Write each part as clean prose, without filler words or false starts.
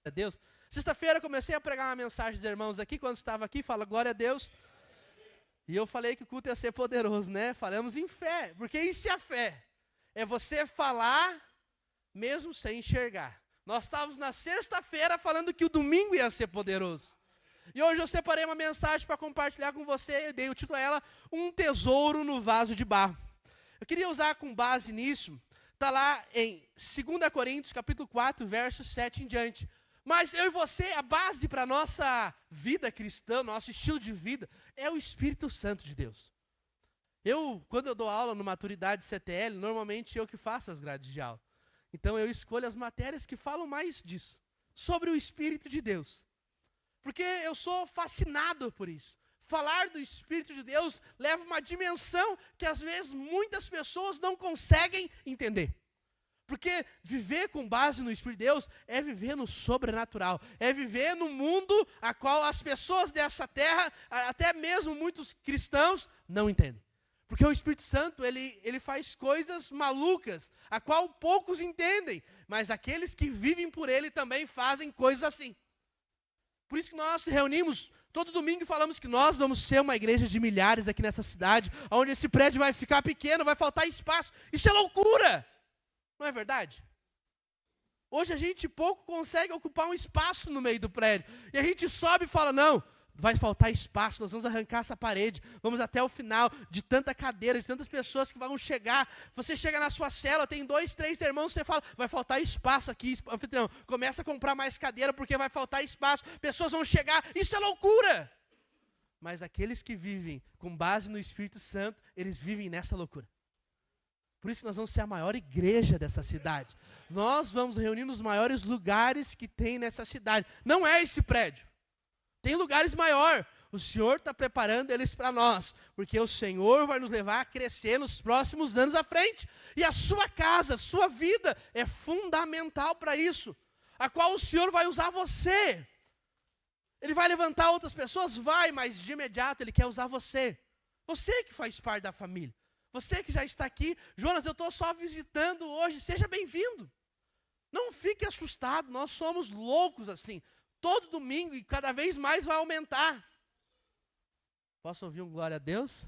a Deus. Sexta-feira eu comecei a pregar uma mensagem dos irmãos aqui, quando estava aqui, fala glória a Deus. E eu falei que o culto ia ser poderoso, né? Falamos em fé, porque isso é a fé. É você falar mesmo sem enxergar. Nós estávamos na sexta-feira falando que o domingo ia ser poderoso. E hoje eu separei uma mensagem para compartilhar com você, eu dei o título a ela, Um Tesouro no Vaso de Barro. Eu queria usar com base nisso, está lá em 2 Coríntios, capítulo 4, verso 7 em diante. Mas eu e você, a base para a nossa vida cristã, nosso estilo de vida, é o Espírito Santo de Deus. Quando eu dou aula no Maturidade CTL, normalmente eu que faço as grades de aula. Então eu escolho as matérias que falam mais disso, sobre o Espírito de Deus. Porque eu sou fascinado por isso. Falar do Espírito de Deus leva uma dimensão que às vezes muitas pessoas não conseguem entender. Porque viver com base no Espírito de Deus é viver no sobrenatural. É viver no mundo a qual as pessoas dessa terra, até mesmo muitos cristãos, não entendem. Porque o Espírito Santo, ele faz coisas malucas, a qual poucos entendem. Mas aqueles que vivem por ele também fazem coisas assim. Por isso que nós se reunimos todo domingo e falamos que nós vamos ser uma igreja de milhares aqui nessa cidade, onde esse prédio vai ficar pequeno, vai faltar espaço. Isso é loucura! Não é verdade? Hoje a gente pouco consegue ocupar um espaço no meio do prédio. E a gente sobe e fala, não, vai faltar espaço, nós vamos arrancar essa parede. Vamos até o final, de tanta cadeira, de tantas pessoas que vão chegar. Você chega na sua célula, tem 2, 3 irmãos, você fala, vai faltar espaço aqui. Anfitrião, começa a comprar mais cadeira porque vai faltar espaço. Pessoas vão chegar, isso é loucura. Mas aqueles que vivem com base no Espírito Santo, eles vivem nessa loucura. Por isso nós vamos ser a maior igreja dessa cidade. Nós vamos reunir nos maiores lugares que tem nessa cidade. Não é esse prédio. Tem lugares maiores. O Senhor está preparando eles para nós. Porque o Senhor vai nos levar a crescer nos próximos anos à frente. E a sua casa, a sua vida é fundamental para isso. A qual o Senhor vai usar você. Ele vai levantar outras pessoas? Vai, mas de imediato Ele quer usar você. Você que faz parte da família. Você que já está aqui, Jonas, eu estou só visitando hoje, seja bem-vindo. Não fique assustado, nós somos loucos assim. Todo domingo e cada vez mais vai aumentar. Posso ouvir um glória a Deus?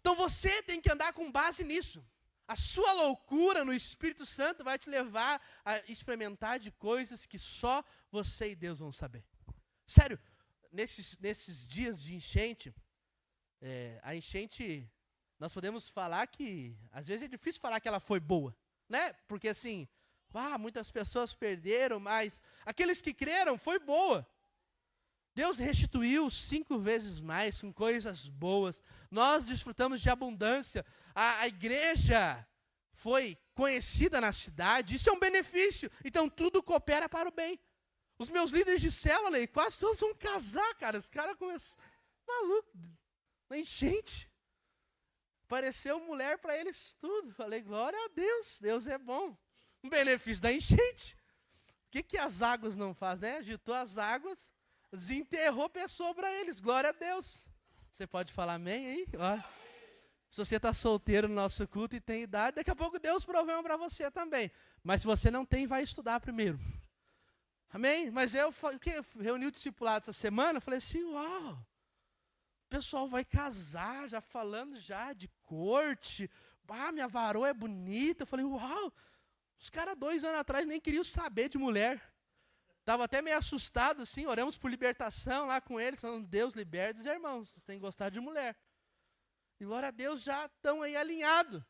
Então você tem que andar com base nisso. A sua loucura no Espírito Santo vai te levar a experimentar de coisas que só você e Deus vão saber. Sério, nesses dias de enchente, a enchente... Nós podemos falar que, às vezes é difícil falar que ela foi boa, né? Porque assim, muitas pessoas perderam, mas aqueles que creram, foi boa. Deus restituiu 5 vezes mais com coisas boas. Nós desfrutamos de abundância. A igreja foi conhecida na cidade, isso é um benefício. Então tudo coopera para o bem. Os meus líderes de célula, quase todos vão casar, cara. Os caras começam, maluco, na enchente. Apareceu mulher para eles tudo. Falei, glória a Deus, Deus é bom. Um benefício da enchente. O que as águas não fazem, né? Agitou as águas, desenterrou pessoa para eles. Glória a Deus. Você pode falar amém aí? Olha. Se você está solteiro no nosso culto e tem idade, daqui a pouco Deus provê uma para você também. Mas se você não tem, vai estudar primeiro. Amém? Mas eu reuni o discipulado essa semana, falei assim, uau. O pessoal vai casar, já falando já de corte. Minha varoa é bonita. Eu falei, uau, os caras 2 anos atrás nem queriam saber de mulher. Estava até meio assustado, assim, oramos por libertação lá com eles, falando, Deus liberta os irmãos, vocês têm que gostar de mulher. E glória a Deus, já estão aí alinhados.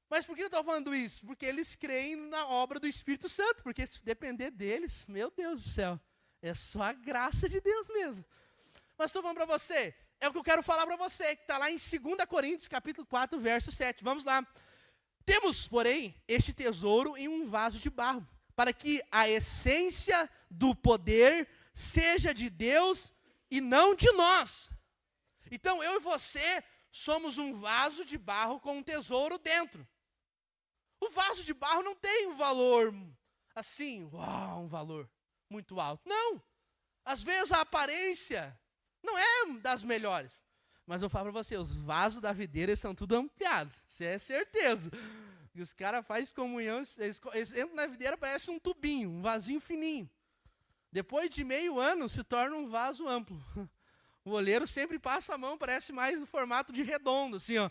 Mas por que eu estou falando isso? Porque eles creem na obra do Espírito Santo, porque se depender deles, meu Deus do céu, é só a graça de Deus mesmo. Mas estou falando para você, é o que eu quero falar para você, que está lá em 2 Coríntios, capítulo 4, verso 7. Vamos lá. Temos, porém, este tesouro em um vaso de barro, para que a essência do poder seja de Deus e não de nós. Então, eu e você somos um vaso de barro com um tesouro dentro. O vaso de barro não tem um valor, assim, um valor muito alto. Não. Às vezes a aparência não é das melhores. Mas eu falo para você, os vasos da videira são tudo ampliados. Isso é certeza. E os caras fazem comunhão, eles entram na videira, parece um tubinho, um vasinho fininho. Depois de meio ano, se torna um vaso amplo. O olheiro sempre passa a mão, parece mais no formato de redondo, assim, ó.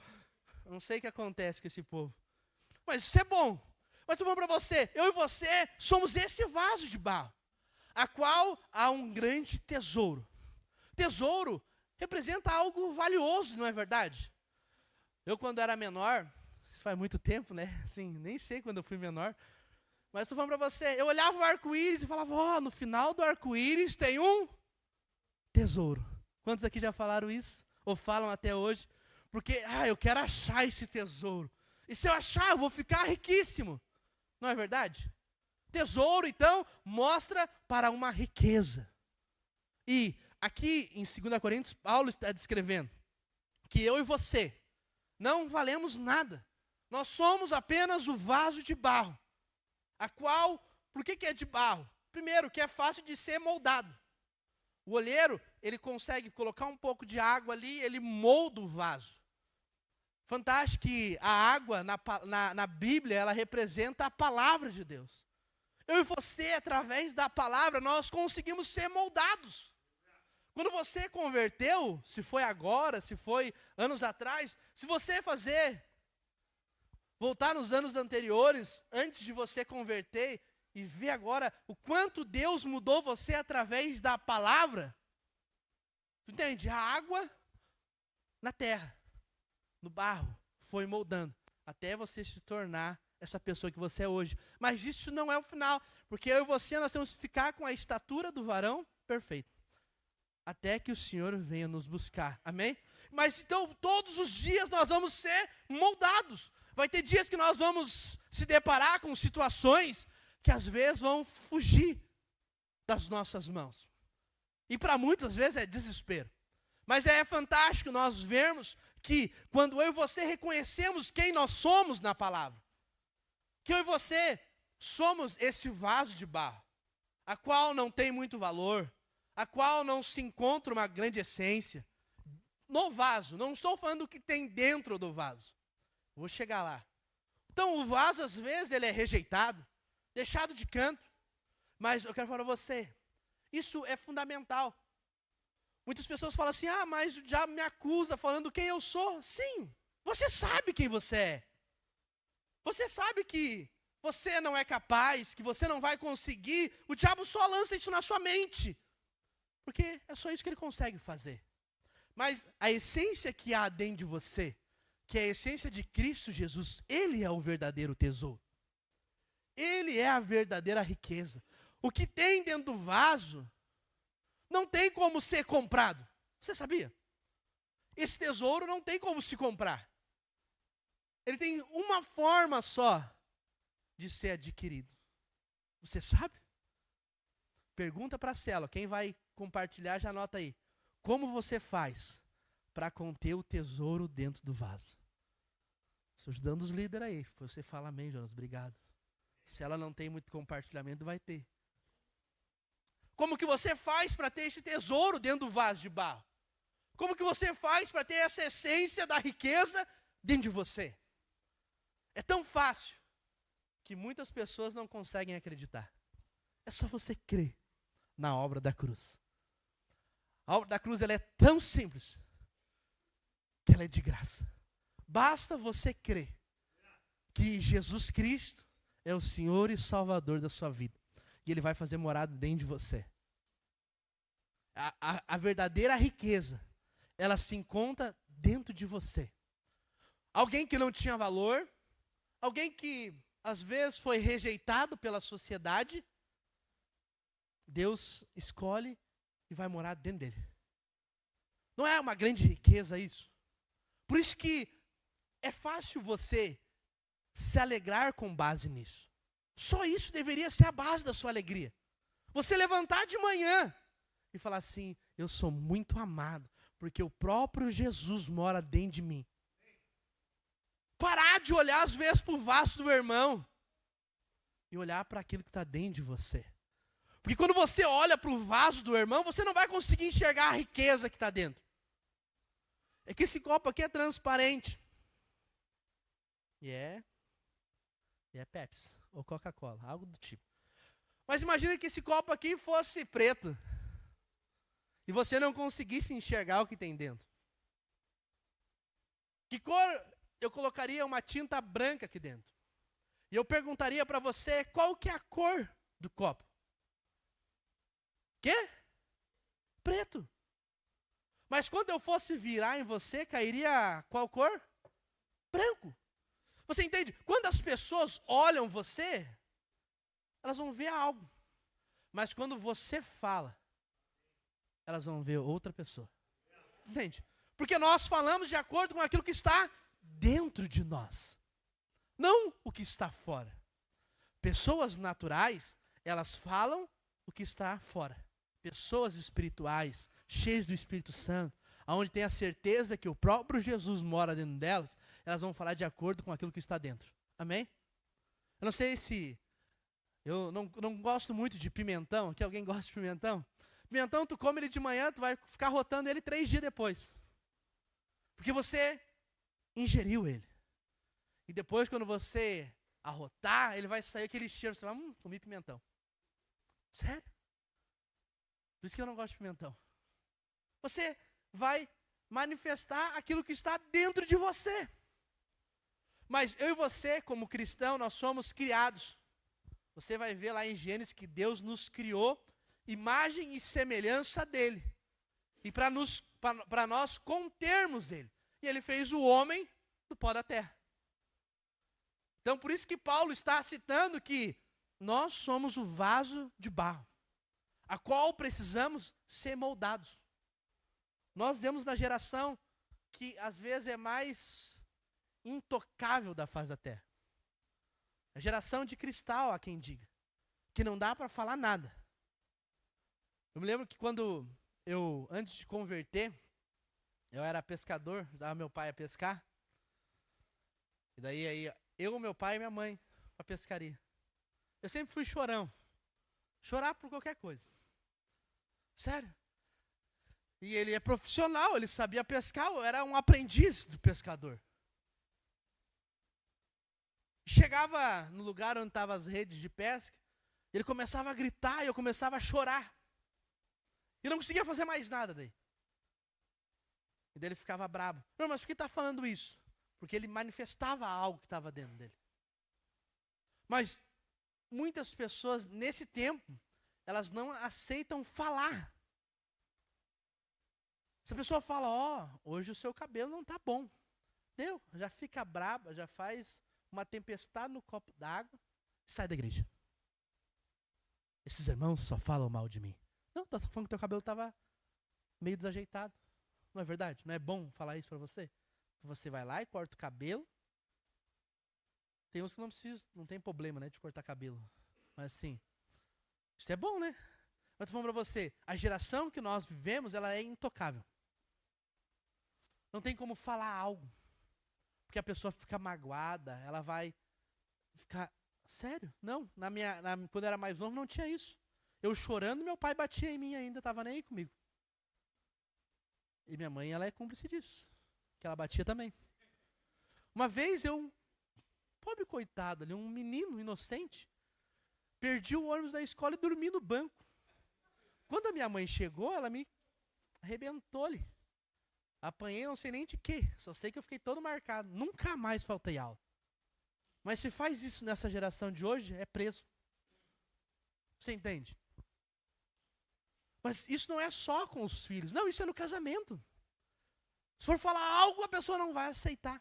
Não sei o que acontece com esse povo. Mas isso é bom. Mas eu vou para você, eu e você somos esse vaso de barro, a qual há um grande tesouro. Tesouro representa algo valioso, não é verdade? Eu, quando era menor, isso faz muito tempo, né? Assim, nem sei quando eu fui menor. Mas estou falando para você, eu olhava o arco-íris e falava, ó, no final do arco-íris tem um tesouro. Quantos aqui já falaram isso? Ou falam até hoje? Porque, eu quero achar esse tesouro. E se eu achar, eu vou ficar riquíssimo. Não é verdade? Tesouro, então, mostra para uma riqueza. E aqui em 2 Coríntios, Paulo está descrevendo que eu e você não valemos nada. Nós somos apenas o vaso de barro. A qual, por que é de barro? Primeiro, que é fácil de ser moldado. O olheiro, ele consegue colocar um pouco de água ali, ele molda o vaso. Fantástico que a água na Bíblia, ela representa a palavra de Deus. Eu e você, através da palavra, nós conseguimos ser moldados. Quando você converteu, se foi agora, se foi anos atrás, se você voltar nos anos anteriores, antes de você converter, e ver agora o quanto Deus mudou você através da palavra. Tu entende? A água na terra, no barro, foi moldando, até você se tornar essa pessoa que você é hoje. Mas isso não é o final, porque eu e você, nós temos que ficar com a estatura do varão perfeito, até que o Senhor venha nos buscar, amém? Mas então, todos os dias nós vamos ser moldados. Vai ter dias que nós vamos se deparar com situações que às vezes vão fugir das nossas mãos. E para muitas vezes é desespero. Mas é fantástico nós vermos que quando eu e você reconhecemos quem nós somos na palavra, que eu e você somos esse vaso de barro, a qual não tem muito valor, a qual não se encontra uma grande essência. No vaso, não estou falando do que tem dentro do vaso. Vou chegar lá. Então o vaso às vezes ele é rejeitado, deixado de canto. Mas eu quero falar para você, isso é fundamental. Muitas pessoas falam assim, mas o diabo me acusa falando quem eu sou. Sim, você sabe quem você é. Você sabe que você não é capaz, que você não vai conseguir. O diabo só lança isso na sua mente. Porque é só isso que ele consegue fazer. Mas a essência que há dentro de você, que é a essência de Cristo Jesus, Ele é o verdadeiro tesouro. Ele é a verdadeira riqueza. O que tem dentro do vaso não tem como ser comprado. Você sabia? Esse tesouro não tem como se comprar. Ele tem uma forma só de ser adquirido. Você sabe? Pergunta para a célula. Quem vai compartilhar, já anota aí. Como você faz para conter o tesouro dentro do vaso? Estou ajudando os líderes aí. Você fala amém, Jonas. Obrigado. Se ela não tem muito compartilhamento, vai ter. Como que você faz para ter esse tesouro dentro do vaso de barro? Como que você faz para ter essa essência da riqueza dentro de você? É tão fácil que muitas pessoas não conseguem acreditar. É só você crer na obra da cruz. A obra da cruz ela é tão simples que ela é de graça. Basta você crer que Jesus Cristo é o Senhor e Salvador da sua vida. E Ele vai fazer morada dentro de você. A verdadeira riqueza, ela se encontra dentro de você. Alguém que não tinha valor, alguém que às vezes foi rejeitado pela sociedade, Deus escolhe e vai morar dentro dele. Não é uma grande riqueza isso? Por isso que é fácil você se alegrar com base nisso. Só isso deveria ser a base da sua alegria. Você levantar de manhã e falar assim, eu sou muito amado, porque o próprio Jesus mora dentro de mim. Parar de olhar às vezes para o vaso do irmão e olhar para aquilo que está dentro de você. Porque quando você olha para o vaso do irmão, você não vai conseguir enxergar a riqueza que está dentro. É que esse copo aqui é transparente. E é Pepsi ou Coca-Cola, algo do tipo. Mas imagina que esse copo aqui fosse preto. E você não conseguisse enxergar o que tem dentro. Que cor eu colocaria uma tinta branca aqui dentro? E eu perguntaria para você qual que é a cor do copo. Quê? Preto. Mas quando eu fosse virar em você, cairia qual cor? Branco. Você entende? Quando as pessoas olham você, elas vão ver algo. Mas quando você fala, elas vão ver outra pessoa. Entende? Porque nós falamos de acordo com aquilo que está dentro de nós. Não o que está fora. Pessoas naturais, elas falam o que está fora. Pessoas espirituais, cheias do Espírito Santo, onde tem a certeza que o próprio Jesus mora dentro delas, elas vão falar de acordo com aquilo que está dentro. Amém? Eu não sei se... Eu não gosto muito de pimentão. Aqui alguém gosta de pimentão? Pimentão, tu come ele de manhã, tu vai ficar rotando ele 3 dias depois. Porque você ingeriu ele. E depois, quando você arrotar, ele vai sair aquele cheiro. Você vai, comi pimentão. Sério? Por isso que eu não gosto de pimentão. Você vai manifestar aquilo que está dentro de você. Mas eu e você, como cristão, nós somos criados. Você vai ver lá em Gênesis que Deus nos criou imagem e semelhança dele. E para nós contermos ele. E ele fez o homem do pó da terra. Então por isso que Paulo está citando que nós somos o vaso de barro, a qual precisamos ser moldados. Nós vemos na geração que às vezes é mais intocável da face da terra. A geração de cristal, há quem diga, que não dá para falar nada. Eu me lembro que quando eu, antes de converter, eu era pescador, dava meu pai a pescar. E daí eu, meu pai e minha mãe, para pescaria. Eu sempre fui chorão. Chorar por qualquer coisa. Sério. E ele é profissional, ele sabia pescar, eu era um aprendiz do pescador. Chegava no lugar onde estavam as redes de pesca, ele começava a gritar e eu começava a chorar. E não conseguia fazer mais nada daí. E daí ele ficava bravo. Não, mas por que está falando isso? Porque ele manifestava algo que estava dentro dele. Mas muitas pessoas nesse tempo, elas não aceitam falar. Se a pessoa fala, hoje o seu cabelo não está bom. Deu, já fica braba, já faz uma tempestade no copo d'água e sai da igreja. Esses irmãos só falam mal de mim. Não, estou falando que teu cabelo estava meio desajeitado. Não é verdade? Não é bom falar isso para você? Você vai lá e corta o cabelo. Tem uns que não precisam, não tem problema, né, de cortar cabelo. Mas assim, isso é bom, né? Mas estou falando para você, a geração que nós vivemos, ela é intocável. Não tem como falar algo. Porque a pessoa fica magoada, ela vai ficar... Sério? Não, quando eu era mais novo não tinha isso. Eu chorando, meu pai batia em mim ainda, estava nem aí comigo. E minha mãe, ela é cúmplice disso. Que ela batia também. Uma vez eu, pobre coitado ali, um menino inocente, perdi o ônibus da escola e dormi no banco. Quando a minha mãe chegou, ela me arrebentou-lhe. Apanhei não sei nem de quê, só sei que eu fiquei todo marcado. Nunca mais faltei aula. Mas se faz isso nessa geração de hoje, é preso. Você entende? Mas isso não é só com os filhos. Não, isso é no casamento. Se for falar algo, a pessoa não vai aceitar.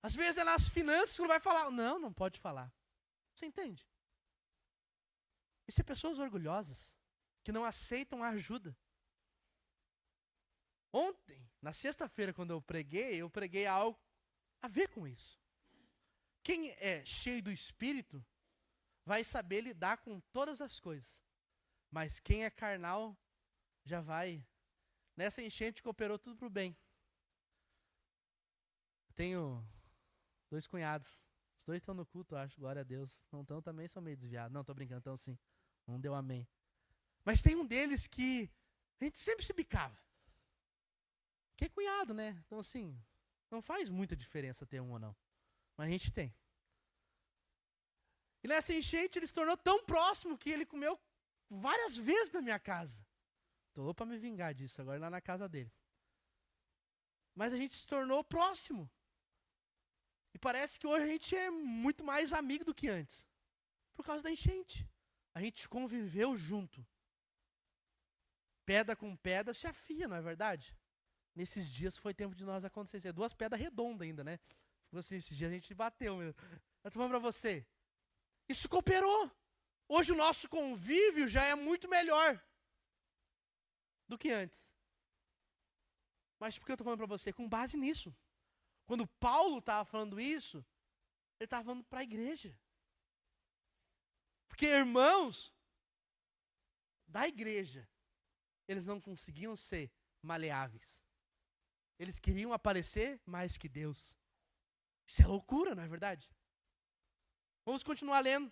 Às vezes é nas finanças que não vai falar. Não, não pode falar. Você entende? Isso é pessoas orgulhosas, que não aceitam a ajuda. Ontem, na sexta-feira, quando eu preguei algo a ver com isso. Quem é cheio do Espírito vai saber lidar com todas as coisas. Mas quem é carnal já vai. Nessa enchente cooperou tudo para o bem. Eu tenho 2 cunhados. Os 2 estão no culto, eu acho. Glória a Deus. Não estão também, são meio desviados. Não, estou brincando, estão sim. Um deu amém. Mas tem um deles que a gente sempre se bicava. Que é cunhado, né? Então assim, não faz muita diferença ter um ou não. Mas a gente tem. E nessa enchente ele se tornou tão próximo que ele comeu várias vezes na minha casa. Estou louco para me vingar disso, agora lá na casa dele. Mas a gente se tornou próximo. E parece que hoje a gente é muito mais amigo do que antes. Por causa da enchente. A gente conviveu junto. Pedra com pedra se afia, não é verdade? Nesses dias foi tempo de nós acontecer. 2 pedras redondas ainda, né? Assim, esses dias a gente bateu mesmo. Eu tô falando para você. Isso cooperou. Hoje o nosso convívio já é muito melhor do que antes. Mas por que eu estou falando para você? Com base nisso. Quando Paulo estava falando isso, ele estava falando para a igreja. Porque irmãos da igreja, eles não conseguiam ser maleáveis. Eles queriam aparecer mais que Deus. Isso é loucura, não é verdade? Vamos continuar lendo.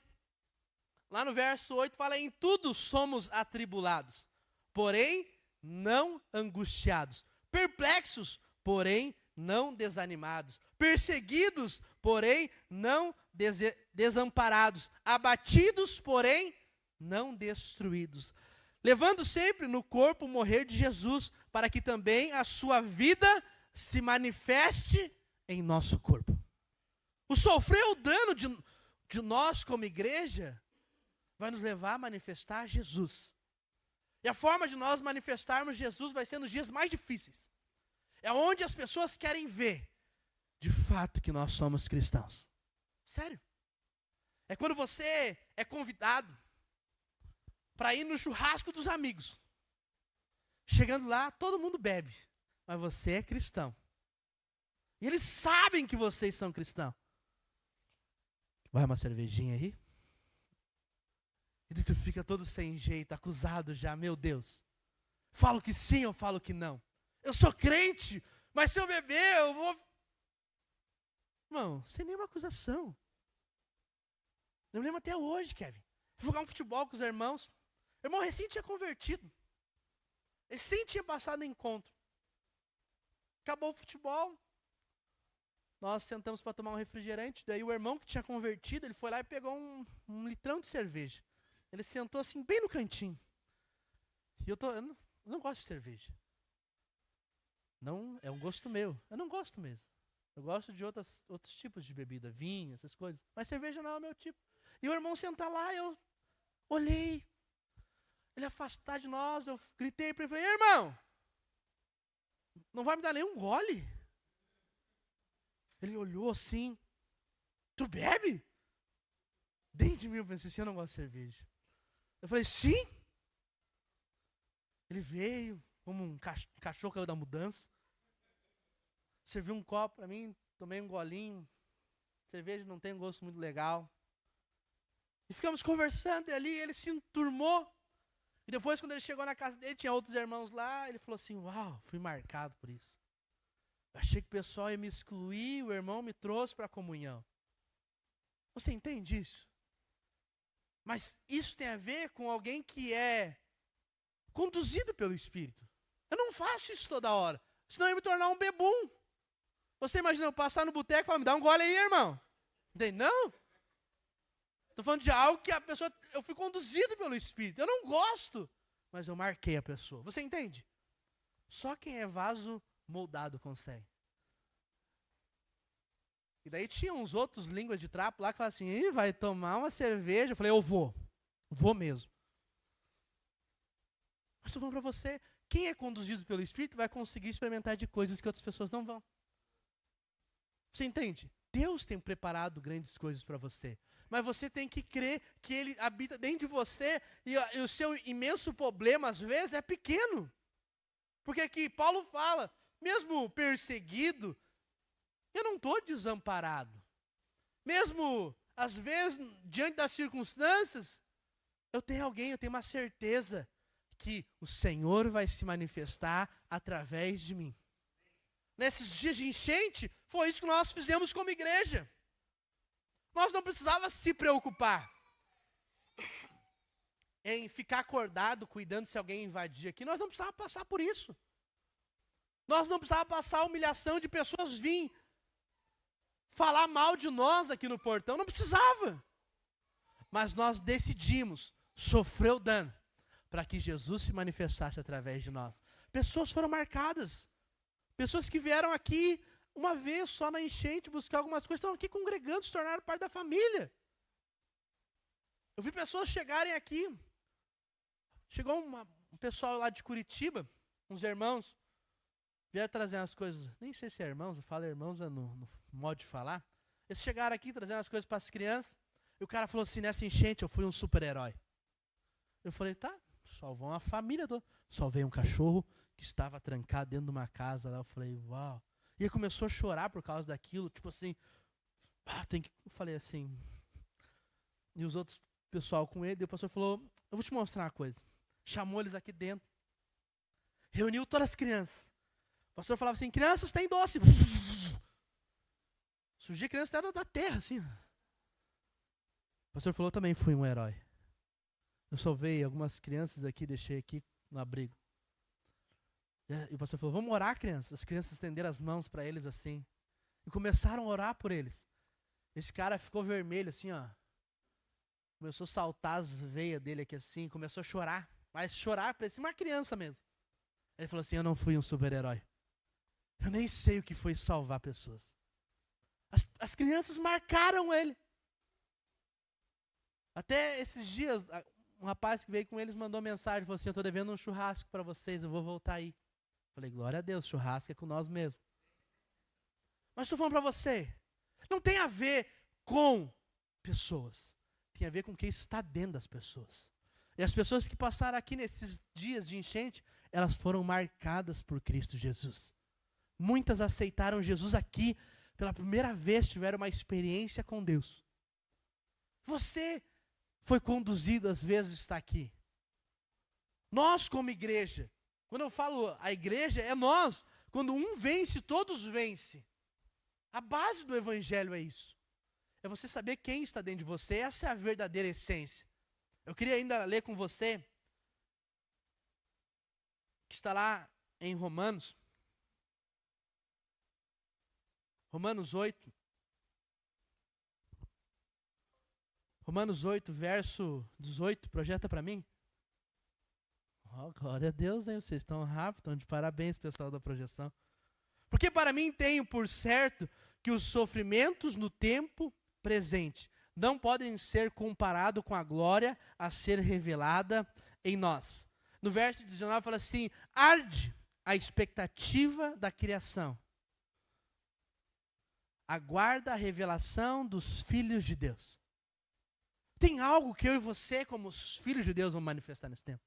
Lá no verso 8 fala: em tudo somos atribulados, porém não angustiados, perplexos, porém não desanimados, perseguidos, porém não desamparados, abatidos, porém não destruídos, levando sempre no corpo o morrer de Jesus, para que também a sua vida se manifeste em nosso corpo. O sofrer o dano de nós como igreja vai nos levar a manifestar Jesus. E a forma de nós manifestarmos Jesus vai ser nos dias mais difíceis. É onde as pessoas querem ver, de fato, que nós somos cristãos. Sério. É quando você é convidado para ir no churrasco dos amigos. Chegando lá, todo mundo bebe, mas você é cristão. E eles sabem que vocês são cristãos. Vai uma cervejinha aí? E tu fica todo sem jeito, acusado já, meu Deus. Falo que sim ou falo que não? Eu sou crente, mas se eu beber, eu vou... Irmão, sem nenhuma acusação. Eu lembro até hoje, Kevin. Fui jogar um futebol com os irmãos. O irmão recém tinha convertido. Recém tinha passado em encontro. Acabou o futebol. Nós sentamos para tomar um refrigerante. Daí o irmão que tinha convertido, ele foi lá e pegou um litrão de cerveja. Ele sentou assim, bem no cantinho. E eu não gosto de cerveja. Não, é um gosto meu. Eu não gosto mesmo. Eu gosto de outros tipos de bebida, vinho, essas coisas. Mas cerveja não é o meu tipo. E o irmão sentar lá, eu olhei. Ele afastar de nós, eu gritei para ele, falei: irmão, não vai me dar nenhum gole? Ele olhou assim: tu bebe? Dentro de mim eu pensei assim: eu não gosto de cerveja. Eu falei: sim. Ele veio, como um cachorro caiu da mudança. Serviu um copo para mim, tomei um golinho. Cerveja não tem um gosto muito legal. E ficamos conversando, e ali ele se enturmou. E depois, quando ele chegou na casa dele, tinha outros irmãos lá. Ele falou assim: uau, fui marcado por isso. Eu achei que o pessoal ia me excluir, o irmão me trouxe para a comunhão. Você entende isso? Mas isso tem a ver com alguém que é conduzido pelo Espírito. Eu não faço isso toda hora, senão eu ia me tornar um bebum. Você imagina eu passar no boteco e falar: me dá um gole aí, irmão. Não. Estou falando de algo que a pessoa, eu fui conduzido pelo Espírito. Eu não gosto, mas eu marquei a pessoa. Você entende? Só quem é vaso moldado consegue. E daí tinha uns outros línguas de trapo lá que falavam assim: ih, vai tomar uma cerveja. Eu falei: eu vou mesmo. Mas estou falando para você, quem é conduzido pelo Espírito vai conseguir experimentar de coisas que outras pessoas não vão. Você entende? Deus tem preparado grandes coisas para você. Mas você tem que crer que Ele habita dentro de você e o seu imenso problema, às vezes, é pequeno. Porque aqui Paulo fala, mesmo perseguido, eu não estou desamparado. Mesmo, às vezes, diante das circunstâncias, eu tenho uma certeza que o Senhor vai se manifestar através de mim. Nesses dias de enchente, foi isso que nós fizemos como igreja. Nós não precisávamos se preocupar em ficar acordado, cuidando se alguém invadir aqui. Nós não precisávamos passar por isso. Nós não precisávamos passar a humilhação de pessoas vir falar mal de nós aqui no portão. Não precisava. Mas nós decidimos sofrer o dano para que Jesus se manifestasse através de nós. Pessoas foram marcadas. Pessoas que vieram aqui uma vez só na enchente buscar algumas coisas, estão aqui congregando, se tornaram parte da família. Eu vi pessoas chegarem aqui. Chegou um pessoal lá de Curitiba, uns irmãos, vieram trazer umas coisas, nem sei se é irmãos, eu falo irmãos no modo de falar. Eles chegaram aqui trazendo as coisas para as crianças, e o cara falou assim, nessa enchente eu fui um super-herói. Eu falei, tá, salvou uma família toda. Salvei um cachorro que estava trancado dentro de uma casa lá. Eu falei, uau. E ele começou a chorar por causa daquilo, tipo assim, eu falei assim, e os outros pessoal com ele, e o pastor falou, eu vou te mostrar uma coisa. Chamou eles aqui dentro, reuniu todas as crianças. O pastor falava assim, crianças têm doce. Surgia criança até da terra, assim. O pastor falou, também fui um herói. Eu salvei algumas crianças aqui, deixei aqui no abrigo. E o pastor falou, vamos orar, crianças. As crianças estenderam as mãos para eles assim. E começaram a orar por eles. Esse cara ficou vermelho assim, ó. Começou a saltar as veias dele aqui assim, começou a chorar. Mas chorar, parecia uma criança mesmo. Ele falou assim, eu não fui um super-herói. Eu nem sei o que foi salvar pessoas. As crianças marcaram ele. Até esses dias, um rapaz que veio com eles mandou mensagem, falou assim, eu estou devendo um churrasco para vocês, eu vou voltar aí. Falei, glória a Deus, churrasco é com nós mesmos. Mas estou falando para você, não tem a ver com pessoas, tem a ver com quem está dentro das pessoas. E as pessoas que passaram aqui nesses dias de enchente, elas foram marcadas por Cristo Jesus. Muitas aceitaram Jesus aqui, pela primeira vez tiveram uma experiência com Deus. Você foi conduzido, às vezes está aqui. Nós como igreja, quando eu falo a igreja, é nós. Quando um vence, todos vencem. A base do evangelho é isso. É você saber quem está dentro de você. Essa é a verdadeira essência. Eu queria ainda ler com você, que está lá em Romanos. Romanos 8. Romanos 8, verso 18. Projeta para mim. Oh, glória a Deus, hein? Vocês estão rápidos, estão de parabéns, pessoal da projeção. Porque para mim tenho por certo que os sofrimentos no tempo presente não podem ser comparados com a glória a ser revelada em nós. No verso 19 fala assim, arde a expectativa da criação. Aguarda a revelação dos filhos de Deus. Tem algo que eu e você, como os filhos de Deus, vamos manifestar nesse tempo.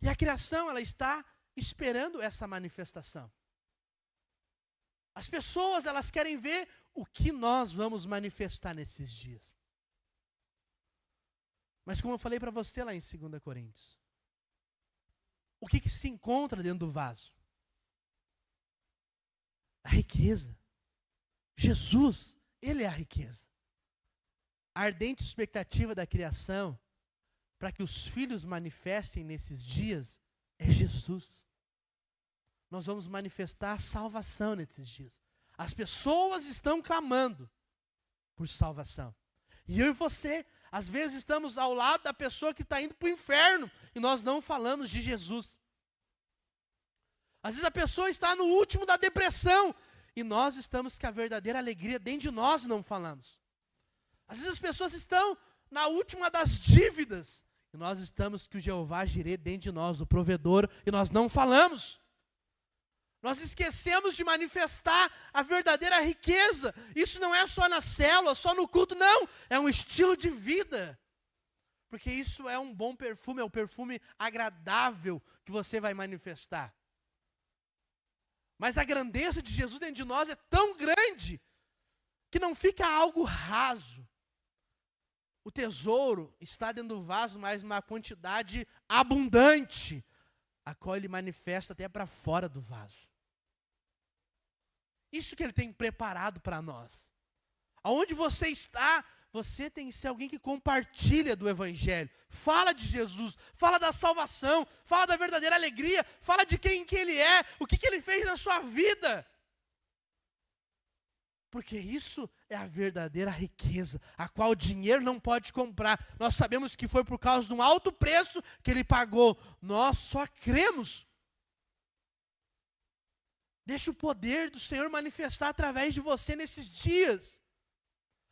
E a criação, ela está esperando essa manifestação. As pessoas, elas querem ver o que nós vamos manifestar nesses dias. Mas como eu falei para você lá em 2 Coríntios, o que se encontra dentro do vaso? A riqueza. Jesus, Ele é a riqueza. A ardente expectativa da criação para que os filhos manifestem nesses dias é Jesus. Nós vamos manifestar a salvação nesses dias. As pessoas estão clamando por salvação. E eu e você, às vezes estamos ao lado da pessoa que está indo para o inferno e nós não falamos de Jesus. Às vezes a pessoa está no último da depressão e nós estamos com a verdadeira alegria dentro de nós e não falamos. Às vezes as pessoas estão na última das dívidas e nós estamos com o Jeová Jirê dentro de nós, o provedor, e nós não falamos. Nós esquecemos de manifestar a verdadeira riqueza. Isso não é só na célula, só no culto, não. É um estilo de vida. Porque isso é um bom perfume, é um perfume agradável que você vai manifestar. Mas a grandeza de Jesus dentro de nós é tão grande que não fica algo raso. O tesouro está dentro do vaso, mas uma quantidade abundante, a qual ele manifesta até para fora do vaso. Isso que ele tem preparado para nós. Aonde você está, você tem que ser alguém que compartilha do evangelho. Fala de Jesus, fala da salvação, fala da verdadeira alegria, fala de quem que ele é, o que ele fez na sua vida. Porque isso é a verdadeira riqueza, a qual o dinheiro não pode comprar. Nós sabemos que foi por causa de um alto preço que ele pagou. Nós só cremos. Deixa o poder do Senhor manifestar através de você nesses dias.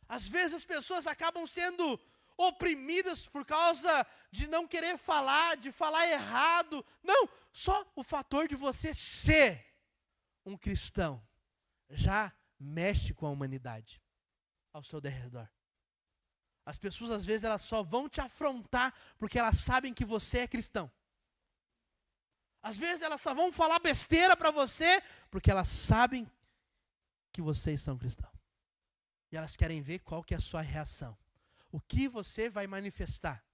Às vezes as pessoas acabam sendo oprimidas por causa de não querer falar, de falar errado. Não, só o fator de você ser um cristão já mexe com a humanidade ao seu derredor. As pessoas às vezes elas só vão te afrontar porque elas sabem que você é cristão. Às vezes elas só vão falar besteira para você porque elas sabem que vocês são cristãos. E elas querem ver qual que é a sua reação. O que você vai manifestar.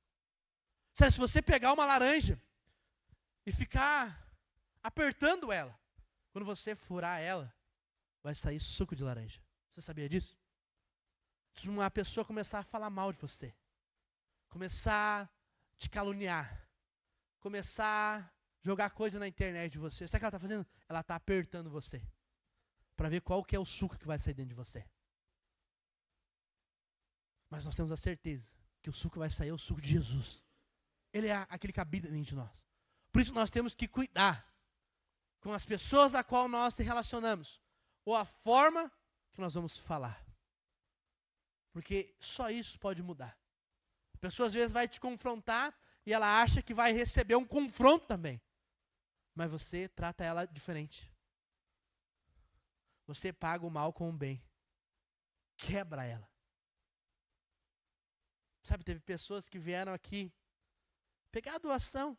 Sério, se você pegar uma laranja e ficar apertando ela, quando você furar ela, vai sair suco de laranja. Você sabia disso? Se uma pessoa começar a falar mal de você, começar a te caluniar, começar a jogar coisa na internet de você, sabe o que ela está fazendo? Ela está apertando você, para ver qual que é o suco que vai sair dentro de você. Mas nós temos a certeza que o suco que vai sair é o suco de Jesus. Ele é aquele que habita dentro de nós. Por isso nós temos que cuidar com as pessoas a qual nós se relacionamos, ou a forma que nós vamos falar. Porque só isso pode mudar. A pessoa às vezes vai te confrontar e ela acha que vai receber um confronto também. Mas você trata ela diferente. Você paga o mal com o bem. Quebra ela. Sabe, teve pessoas que vieram aqui pegar a doação,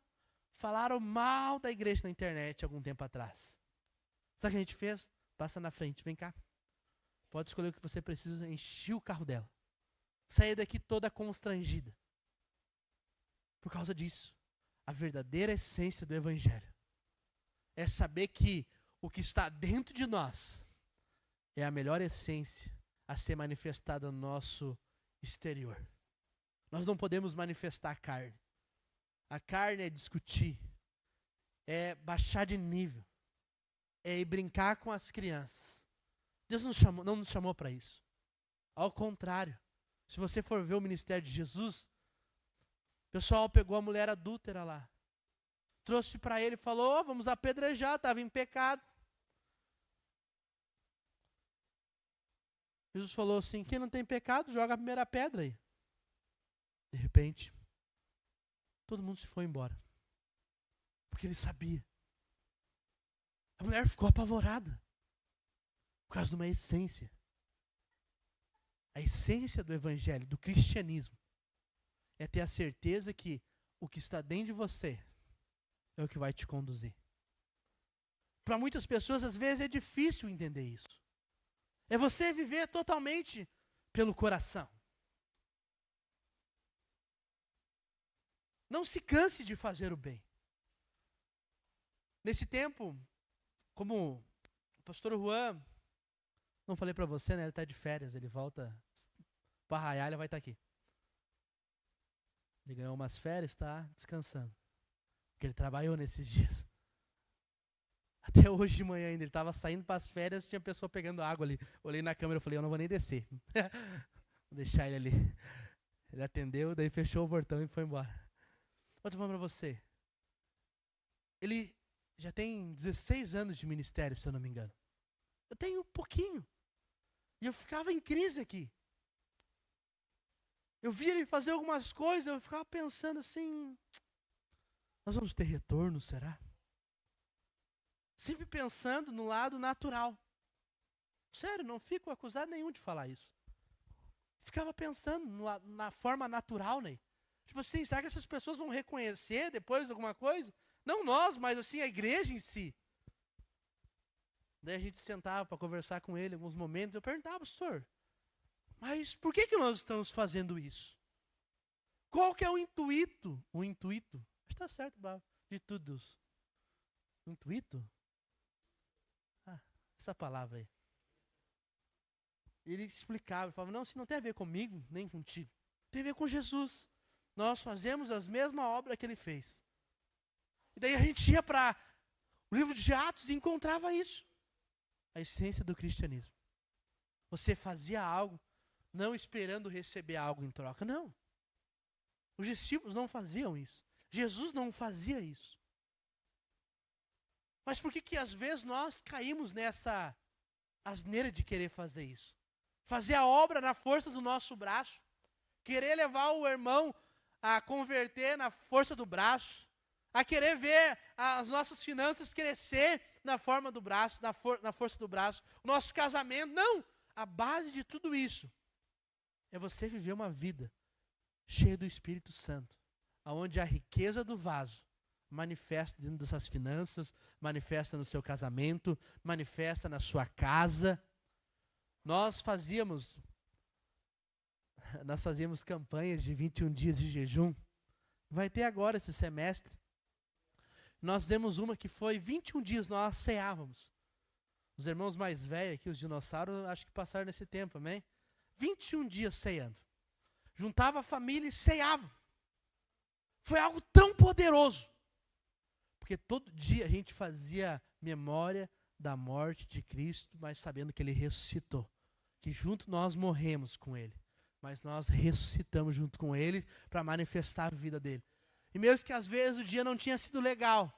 falaram mal da igreja na internet algum tempo atrás. Sabe o que a gente fez? Passa na frente, vem cá. Pode escolher o que você precisa, encher o carro dela. Sair daqui toda constrangida. Por causa disso, a verdadeira essência do Evangelho é saber que o que está dentro de nós é a melhor essência a ser manifestada no nosso exterior. Nós não podemos manifestar a carne. A carne é discutir, é baixar de nível, é ir brincar com as crianças. Deus não nos chamou para isso. Ao contrário, se você for ver o ministério de Jesus, o pessoal pegou a mulher adúltera lá, trouxe para ele e falou, vamos apedrejar, estava em pecado. Jesus falou assim, quem não tem pecado, joga a primeira pedra aí. De repente, todo mundo se foi embora. Porque ele sabia. A mulher ficou apavorada. Por causa de uma essência. A essência do evangelho, do cristianismo, é ter a certeza que o que está dentro de você é o que vai te conduzir. Para muitas pessoas, às vezes, é difícil entender isso. É você viver totalmente pelo coração. Não se canse de fazer o bem. Nesse tempo, como o pastor Juan, não falei para você, né? Ele está de férias, ele volta para Arraial, ele vai estar aqui. Ele ganhou umas férias, está descansando. Porque ele trabalhou nesses dias. Até hoje de manhã ainda, ele estava saindo para as férias, tinha pessoa pegando água ali. Olhei na câmera e falei, eu não vou nem descer. Vou deixar ele ali. Ele atendeu, daí fechou o portão e foi embora. Eu estou falando para você. Ele já tem 16 anos de ministério, se eu não me engano. Eu tenho um pouquinho. E eu ficava em crise aqui. Eu via ele fazer algumas coisas, eu ficava pensando assim, nós vamos ter retorno, será? Sempre pensando no lado natural. Sério, não fico acusado nenhum de falar isso. Ficava pensando na forma natural, né? Tipo assim, será que essas pessoas vão reconhecer depois alguma coisa? Não nós, mas assim a igreja em si. Daí a gente sentava para conversar com ele em alguns momentos. Eu perguntava, pastor, mas por que nós estamos fazendo isso? Qual que é o intuito? O intuito? Acho que está certo, de tudo. Intuito? Ah, essa palavra aí. Ele explicava, ele falava, não, isso não tem a ver comigo, nem contigo. Tem a ver com Jesus. Nós fazemos as mesmas obras que ele fez. E daí a gente ia para o livro de Atos e encontrava isso. A essência do cristianismo. Você fazia algo não esperando receber algo em troca. Não. Os discípulos não faziam isso. Jesus não fazia isso. Mas por que às vezes nós caímos nessa asneira de querer fazer isso? Fazer a obra na força do nosso braço. Querer levar o irmão a converter na força do braço. A querer ver as nossas finanças crescer na forma do braço, na força do braço. O nosso casamento. Não! A base de tudo isso é você viver uma vida cheia do Espírito Santo. Onde a riqueza do vaso manifesta dentro das suas finanças, manifesta no seu casamento, manifesta na sua casa. Nós fazíamos campanhas de 21 dias de jejum. Vai ter agora esse semestre. Nós demos uma que foi 21 dias, nós ceávamos. Os irmãos mais velhos aqui, os dinossauros, acho que passaram nesse tempo, amém? 21 dias ceando. Juntava a família e ceava. Foi algo tão poderoso. Porque todo dia a gente fazia memória da morte de Cristo, mas sabendo que Ele ressuscitou. Que junto nós morremos com Ele. Mas nós ressuscitamos junto com Ele para manifestar a vida dEle. E mesmo que às vezes o dia não tinha sido legal,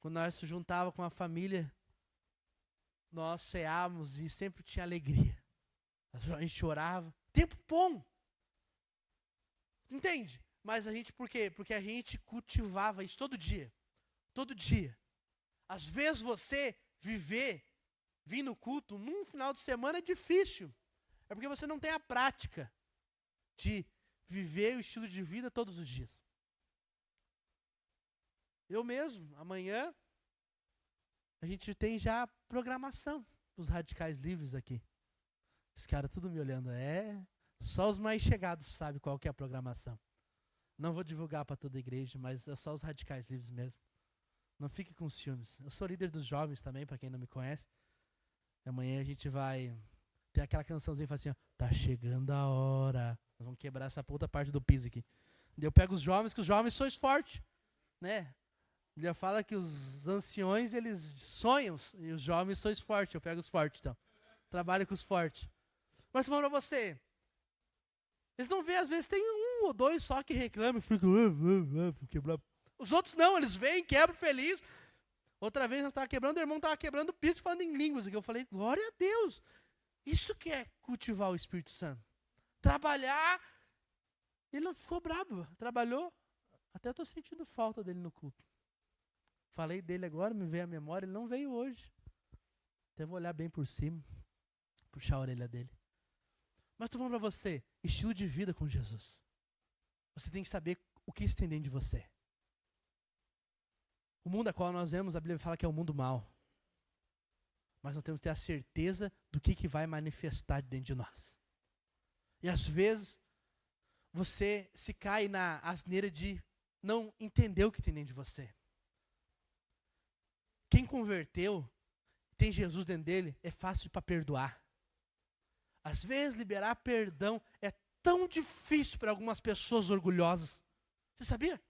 quando nós se juntava com a família, nós ceávamos e sempre tinha alegria. A gente chorava. Tempo bom. Entende? Mas a gente, por quê? Porque a gente cultivava isso todo dia. Todo dia. Às vezes você vir no culto num final de semana é difícil. É porque você não tem a prática de viver o estilo de vida todos os dias. Eu mesmo, amanhã, a gente tem já programação dos radicais livres aqui. Esse cara tudo me olhando. Só os mais chegados sabem qual que é a programação. Não vou divulgar para toda a igreja, mas é só os radicais livres mesmo. Não fique com ciúmes. Eu sou líder dos jovens também, para quem não me conhece. Amanhã a gente vai ter aquela cançãozinha que fala assim, ó, tá chegando a hora. Nós vamos quebrar essa puta parte do piso aqui. Eu pego os jovens, que os jovens sois fortes, né? Ele fala que os anciões, eles sonham, e os jovens sois fortes. Eu pego os fortes, então. Trabalho com os fortes. Mas tô falando pra você, eles não vêem, às vezes tem um ou dois só que reclamam, ficam, os outros não, eles vêm, quebram feliz. Outra vez nós estávamos quebrando, o irmão estava quebrando o piso falando em línguas. Eu falei, glória a Deus. Isso que é cultivar o Espírito Santo. Trabalhar. Ele não ficou bravo, trabalhou. Até estou sentindo falta dele no culto. Falei dele agora, me veio a memória, ele não veio hoje. Até vou olhar bem por cima, puxar a orelha dele. Mas estou falando para você, estilo de vida com Jesus. Você tem que saber o que tem dentro de você. O mundo a qual nós vemos, a Bíblia fala que é um mundo mau. Mas nós temos que ter a certeza do que vai manifestar dentro de nós. E às vezes, você se cai na asneira de não entender o que tem dentro de você. Quem converteu, tem Jesus dentro dele, é fácil para perdoar. Às vezes, liberar perdão é tão difícil para algumas pessoas orgulhosas. Você sabia?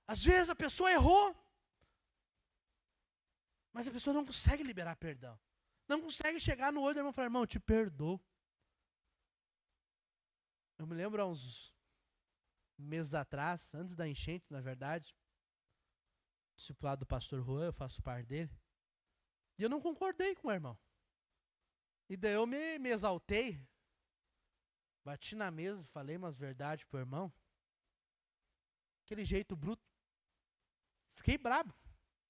Às vezes a pessoa errou, mas a pessoa não consegue liberar perdão. Não consegue chegar no olho do irmão e falar, irmão, eu te perdoo. Eu me lembro há uns meses atrás, antes da enchente, na verdade, discipulado do pastor Juan, eu faço parte dele, e eu não concordei com o irmão. E daí eu me exaltei, bati na mesa, falei umas verdades pro irmão, aquele jeito bruto. Fiquei brabo,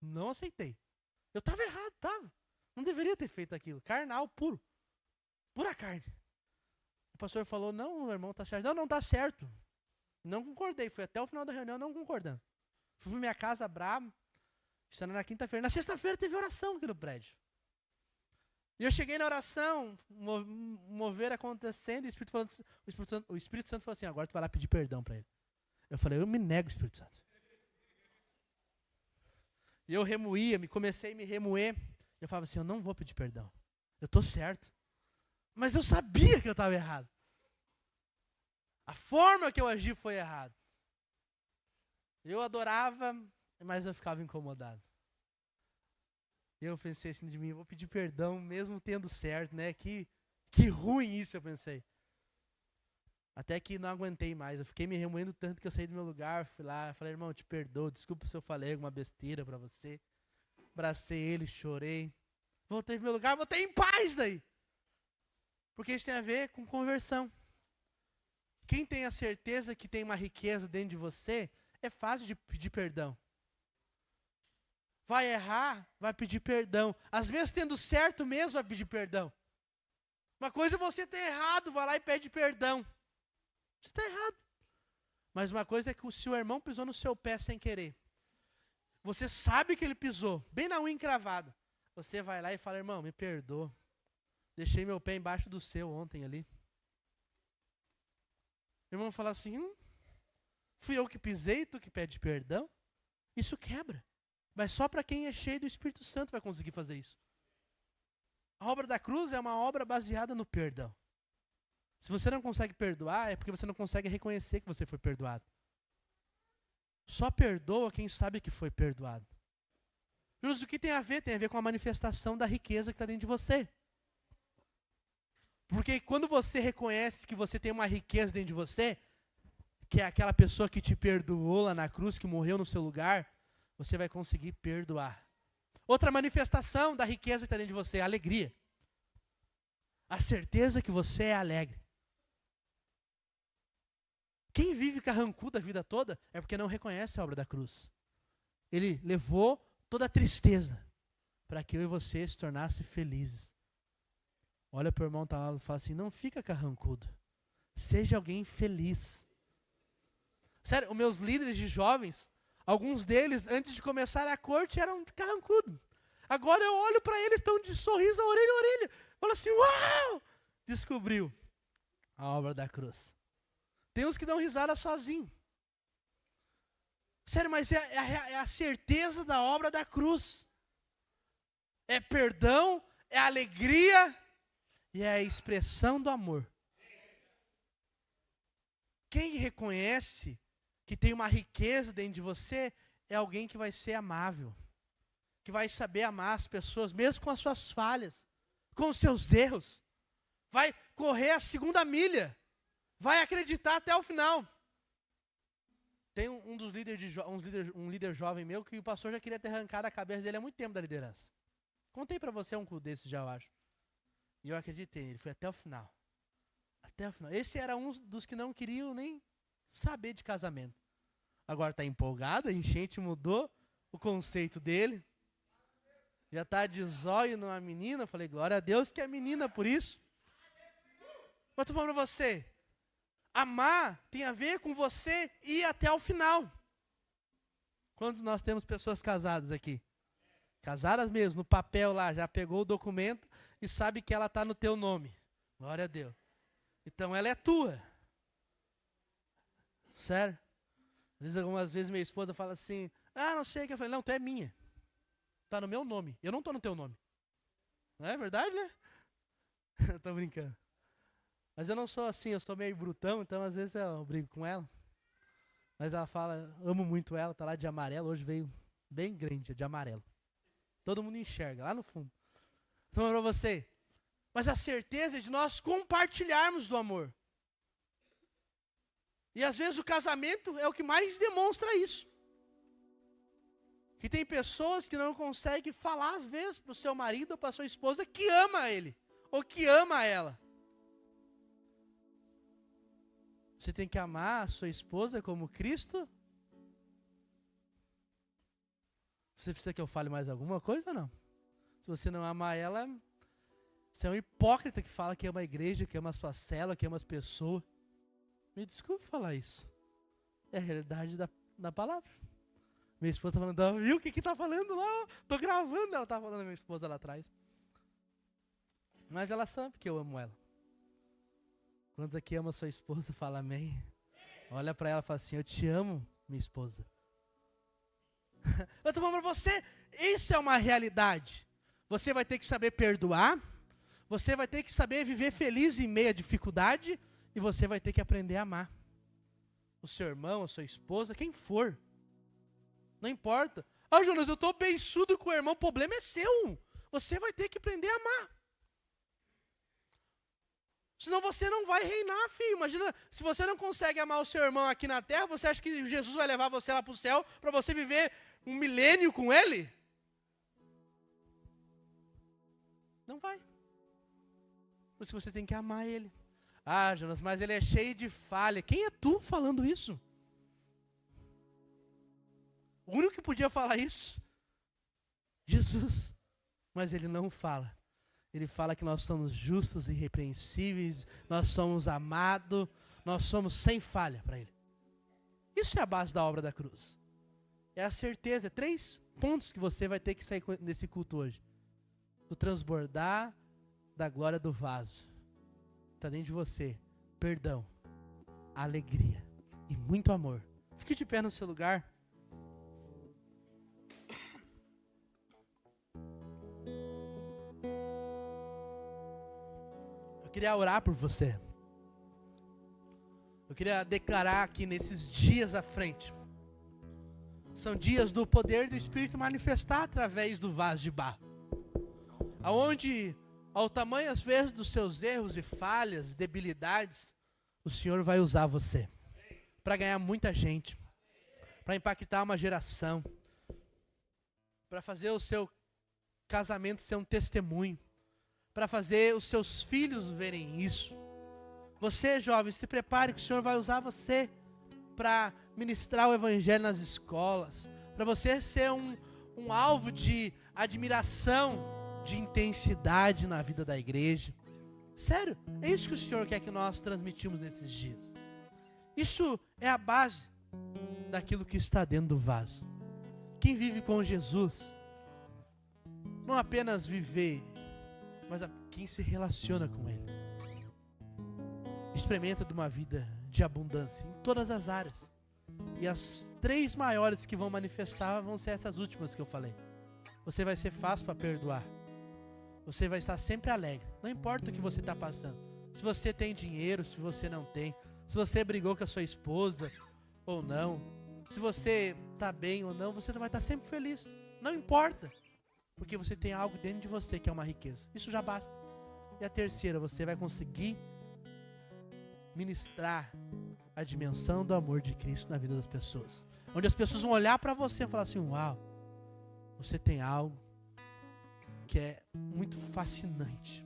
não aceitei. Eu estava errado, estava. Não deveria ter feito aquilo, carnal, puro. Pura carne. O pastor falou, não, o irmão está certo. Não, não está certo. Não concordei, fui até o final da reunião não concordando. Fui para minha casa brabo, estando na quinta-feira. Na sexta-feira teve oração aqui no prédio. E eu cheguei na oração, mover acontecendo, e o Espírito Santo falou assim, agora tu vai lá pedir perdão para ele. Eu falei, eu me nego, Espírito Santo. E eu comecei a me remoer. Eu falava assim, eu não vou pedir perdão. Eu estou certo. Mas eu sabia que eu estava errado. A forma que eu agi foi errada. Eu adorava, mas eu ficava incomodado. Eu pensei assim de mim, vou pedir perdão mesmo tendo certo, né? Que ruim isso, eu pensei. Até que não aguentei mais. Eu fiquei me remoendo tanto que eu saí do meu lugar, fui lá, falei, irmão, te perdoo, desculpa se eu falei alguma besteira pra você. Abracei ele, chorei. Voltei pro meu lugar, voltei em paz daí. Porque isso tem a ver com conversão. Quem tem a certeza que tem uma riqueza dentro de você, é fácil de pedir perdão. Vai errar, vai pedir perdão. Às vezes, tendo certo mesmo, vai pedir perdão. Uma coisa é você ter errado, vai lá e pede perdão. Você está errado. Mas uma coisa é que se o irmão pisou no seu pé sem querer, você sabe que ele pisou, bem na unha encravada. Você vai lá e fala, irmão, me perdoa. Deixei meu pé embaixo do seu ontem ali. O irmão fala assim, fui eu que pisei, tu que pede perdão? Isso quebra. Mas só para quem é cheio do Espírito Santo vai conseguir fazer isso. A obra da cruz é uma obra baseada no perdão. Se você não consegue perdoar, é porque você não consegue reconhecer que você foi perdoado. Só perdoa quem sabe que foi perdoado. Justo, o que tem a ver? Tem a ver com a manifestação da riqueza que está dentro de você. Porque quando você reconhece que você tem uma riqueza dentro de você, que é aquela pessoa que te perdoou lá na cruz, que morreu no seu lugar, você vai conseguir perdoar. Outra manifestação da riqueza que está dentro de você é a alegria. A certeza que você é alegre. Quem vive carrancudo a vida toda é porque não reconhece a obra da cruz. Ele levou toda a tristeza para que eu e você se tornassem felizes. Olha para o irmão que está lá e fala assim, não fica carrancudo. Seja alguém feliz. Sério, os meus líderes de jovens, alguns deles, antes de começar a corte, eram carrancudos. Agora eu olho para eles, estão de sorriso, orelha a orelha. Falo assim, uau! Descobriu a obra da cruz. Tem uns que dão risada sozinho. Sério, mas é a certeza da obra da cruz. É perdão, é alegria e é a expressão do amor. Quem reconhece que tem uma riqueza dentro de você é alguém que vai ser amável. Que vai saber amar as pessoas, mesmo com as suas falhas, com os seus erros. Vai correr a segunda milha. Vai acreditar até o final. Tem um líder jovem meu que o pastor já queria ter arrancado a cabeça dele há muito tempo da liderança. Contei para você um desses já, eu acho. E eu acreditei nele, foi até o final. Até o final. Esse era um dos que não queriam nem saber de casamento. Agora está empolgado, a enchente mudou o conceito dele. Já está de zóio numa menina. Eu falei, glória a Deus que é menina por isso. Mas estou falando para você, amar tem a ver com você ir até o final. Quantos nós temos pessoas casadas aqui? Casadas mesmo, no papel lá, já pegou o documento e sabe que ela está no teu nome. Glória a Deus. Então ela é tua. Sério? Algumas vezes minha esposa fala assim, não sei o que. Eu falei, não, tu é minha. Está no meu nome. Eu não estou no teu nome. Não é verdade, né? Estou brincando. Mas eu não sou assim, eu sou meio brutão, então às vezes eu brigo com ela. Mas ela fala, amo muito ela, tá lá de amarelo, hoje veio bem grande, de amarelo. Todo mundo enxerga, lá no fundo. Então para você, mas a certeza é de nós compartilharmos do amor. E às vezes o casamento é o que mais demonstra isso. Que tem pessoas que não conseguem falar às vezes para o seu marido ou para a sua esposa que ama ele, ou que ama ela. Você tem que amar a sua esposa como Cristo? Você precisa que eu fale mais alguma coisa ou não? Se você não amar ela, você é um hipócrita que fala que ama a igreja, que ama a sua célula, que ama as pessoas. Me desculpe falar isso. É a realidade da palavra. Minha esposa está falando, viu o que está falando lá? Estou gravando, ela está falando, minha esposa lá atrás. Mas ela sabe que eu amo ela. Quantos aqui amam a sua esposa? Fala amém. Olha para ela e fala assim, eu te amo, minha esposa. Eu estou falando para você, isso é uma realidade. Você vai ter que saber perdoar, você vai ter que saber viver feliz em meio à dificuldade, e você vai ter que aprender a amar. O seu irmão, a sua esposa, quem for. Não importa. Ah, Jonas, eu estou beiçudo com o irmão, o problema é seu. Você vai ter que aprender a amar. Senão você não vai reinar, filho. Imagina, se você não consegue amar o seu irmão aqui na terra, você acha que Jesus vai levar você lá para o céu para você viver um milênio com ele? Não vai. Por isso você tem que amar ele. Ah, Jonas, mas ele é cheio de falha. Quem é tu falando isso? O único que podia falar isso, Jesus. Mas ele não fala. Ele fala que nós somos justos e irrepreensíveis, nós somos amados, nós somos sem falha para ele. Isso é a base da obra da cruz. É a certeza, 3 pontos que você vai ter que sair desse culto hoje. Do transbordar da glória do vaso. Está dentro de você, perdão, alegria e muito amor. Fique de pé no seu lugar. Eu queria orar por você. Eu queria declarar aqui nesses dias à frente. São dias do poder do Espírito manifestar através do vaso de barro. Aonde, ao tamanho às vezes dos seus erros e falhas, debilidades, o Senhor vai usar você. Para ganhar muita gente. Para impactar uma geração. Para fazer o seu casamento ser um testemunho. Para fazer os seus filhos verem isso. Você, jovem, se prepare que o Senhor vai usar você para ministrar o evangelho nas escolas. Para você ser um alvo de admiração, de intensidade na vida da igreja. Sério, é isso que o Senhor quer que nós transmitimos nesses dias. Isso é a base daquilo que está dentro do vaso. Quem vive com Jesus, não apenas viver, mas quem se relaciona com Ele, experimenta de uma vida de abundância em todas as áreas. E as 3 maiores que vão manifestar vão ser essas últimas que eu falei. Você vai ser fácil para perdoar. Você vai estar sempre alegre. Não importa o que você está passando. Se você tem dinheiro, se você não tem. Se você brigou com a sua esposa ou não. Se você está bem ou não, você vai estar sempre feliz. Não importa. Porque você tem algo dentro de você que é uma riqueza. Isso já basta. E a terceira, você vai conseguir ministrar a dimensão do amor de Cristo na vida das pessoas. Onde as pessoas vão olhar para você e falar assim, uau, você tem algo que é muito fascinante.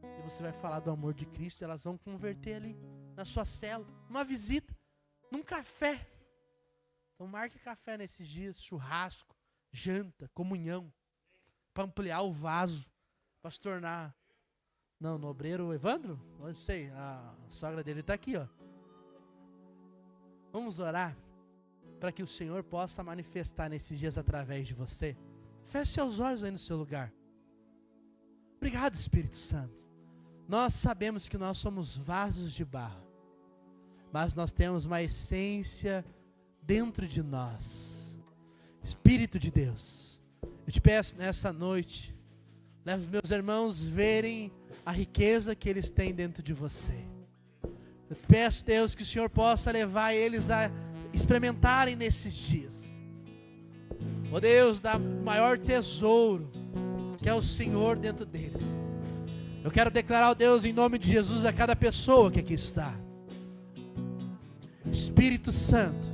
E você vai falar do amor de Cristo e elas vão converter ali na sua célula, numa visita, num café. Então marque café nesses dias, churrasco, janta, comunhão. Para ampliar o vaso, para se tornar... Não, no obreiro Evandro? Não sei, a sogra dele está aqui, ó. Vamos orar para que o Senhor possa manifestar nesses dias através de você. Feche seus olhos aí no seu lugar. Obrigado, Espírito Santo. Nós sabemos que nós somos vasos de barro, mas nós temos uma essência dentro de nós. Espírito de Deus, eu te peço nessa noite, leva os meus irmãos verem a riqueza que eles têm dentro de você. Eu te peço, Deus, que o Senhor possa levar eles a experimentarem nesses dias. Ó Deus, dá maior tesouro, que é o Senhor dentro deles. Eu quero declarar, ó Deus, em nome de Jesus, a cada pessoa que aqui está. Espírito Santo,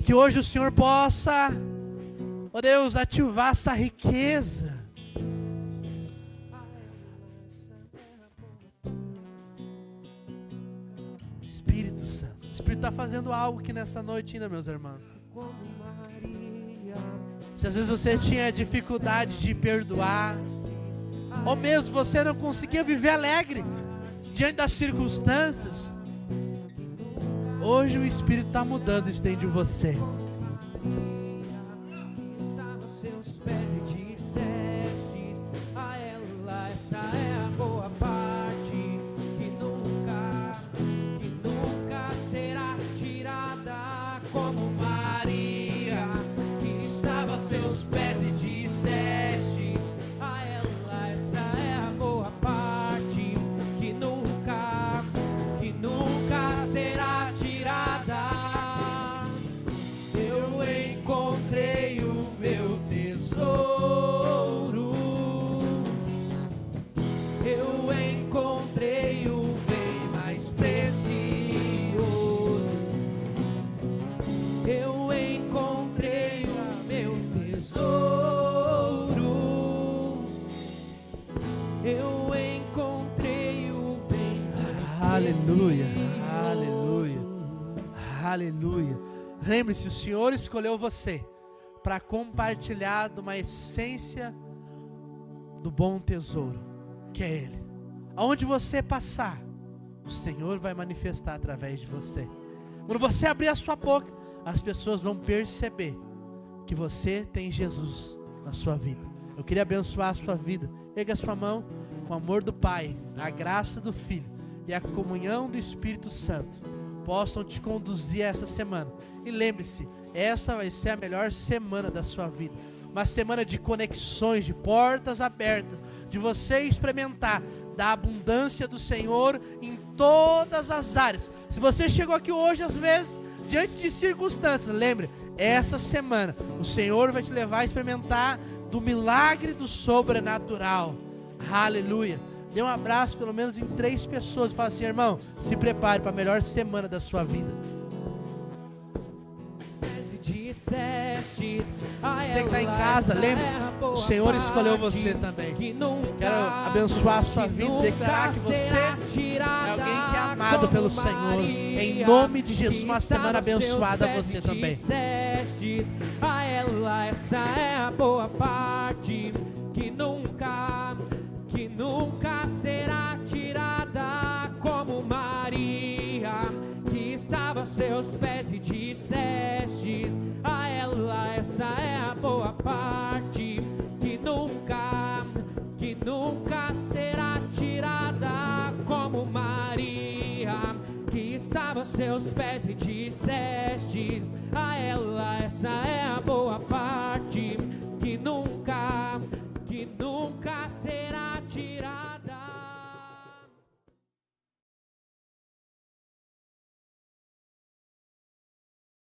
que hoje o Senhor possa, ó Deus, ativar essa riqueza. Espírito Santo, o Espírito está fazendo algo aqui nessa noite ainda, meus irmãos. Se às vezes você tinha dificuldade de perdoar, ou mesmo você não conseguia viver alegre diante das circunstâncias, hoje o Espírito está mudando isso dentro de você. Aleluia, aleluia, aleluia. Lembre-se, o Senhor escolheu você para compartilhar de uma essência do bom tesouro, que é Ele. Aonde você passar, o Senhor vai manifestar através de você. Quando você abrir a sua boca, as pessoas vão perceber que você tem Jesus na sua vida. Eu queria abençoar a sua vida. Erga a sua mão. Com o amor do Pai, a graça do Filho e a comunhão do Espírito Santo possam te conduzir essa semana. E lembre-se, essa vai ser a melhor semana da sua vida. Uma semana de conexões, de portas abertas, de você experimentar da abundância do Senhor em todas as áreas. Se você chegou aqui hoje, às vezes, diante de circunstâncias, lembre, essa semana o Senhor vai te levar a experimentar do milagre do sobrenatural. Aleluia. Dê um abraço pelo menos em 3 pessoas e fala assim: irmão, se prepare para a melhor semana da sua vida. Você que está em casa, lembre, o Senhor escolheu você também. Quero abençoar a sua vida, declarar que você é alguém que é amado pelo Senhor. Em nome de Jesus, uma semana abençoada a você também. A ela, essa é a boa parte que nunca será tirada, como Maria, que estava a seus pés e dissestes a ela, essa é a boa parte que nunca será tirada, como Maria, que estava a seus pés e dissestes a ela, essa é a boa parte que nunca será tirada.